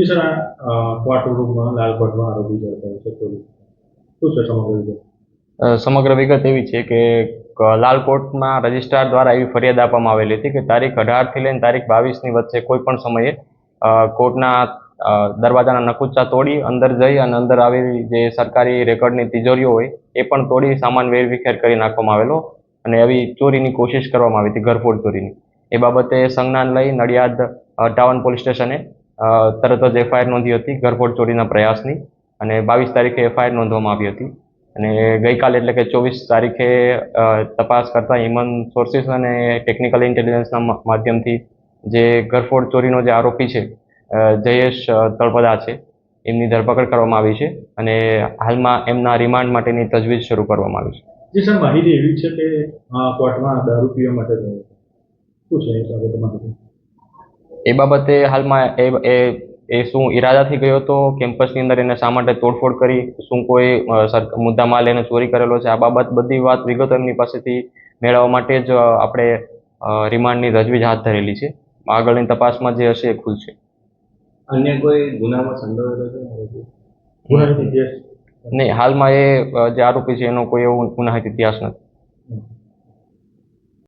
જી sir, આ કોર્ટરૂમમાં લાલ કોટમાં આરોપી ઝડપાયો છે પોલીસ. શું છે સમગ્ર વિગત? સમગ્ર વિગત એવી છે કે લાલકોટમાં રજિસ્ટ્રાર દ્વારા એવી ફરિયાદ આપવામાં આવેલી હતી કે તારીખ 18થી લઈને તારીખ 22ની વચ્ચે કોઈ પણ સમયે કોર્ટના દરવાજાના નકુચા તોડી અંદર જઈ અને અંદર આવેલી જે સરકારી રેકર્ડની તિજોરીઓ હોય એ પણ તોડી સામાન વેરવિખેર કરી નાખવામાં આવેલો અને એવી ચોરીની કોશિશ કરવામાં આવી હતી, ઘરફોડ ચોરીની. એ બાબતે સંજ્ઞાન લઈ નડિયાદ ટાઉન પોલીસ સ્ટેશને તરત જ એફઆઈઆર નોંધી હતી ઘરફોડ ચોરીના પ્રયાસની, અને 22 તારીખે એફઆઈઆર નોંધવામાં આવી હતી. અને ગઈકાલે એટલે કે 24 તારીખે તપાસ કરતા હ્યુમન સોર્સિસ અને ટેકનિકલ ઇન્ટેલિજન્સના માધ્યમથી જે ઘરફોડ ચોરીનો જે આરોપી છે જયેશ તળપદા છે એમની ધરપકડ કરવામાં આવી છે અને હાલમાં એમના રિમાન્ડ માટેની તજવીજ શરૂ કરવામાં આવી છે. જી સર, માહિતી એવી છે કે કોર્ટમાં દારૂ પીવા માટે ગયો. શું છે એ બાબતે માહિતી? એ બાબતે હાલમાં એ શું ઈરાદાથી ગયો હતો કેમ્પસની અંદર, એને શા માટે તોડફોડ કરી, શું કોઈ મુદ્દામાલ એને ચોરી કરેલો છે, આ બાબત બધી વાત વિગતો એમની પાસેથી મેળવવા માટે જ આપણે રિમાન્ડની તજવીજ હાથ ધરેલી છે. આગળની તપાસમાં જે હશે એ ખુલશે. અન્ય કોઈ ગુનામાં સંડોવાયેલો છે? ગુનાહિત ઇતિહાસ? નહીં, હાલમાં એ જે આરોપી છે એનો કોઈ એવો ગુનાહિત ઇતિહાસ નથી.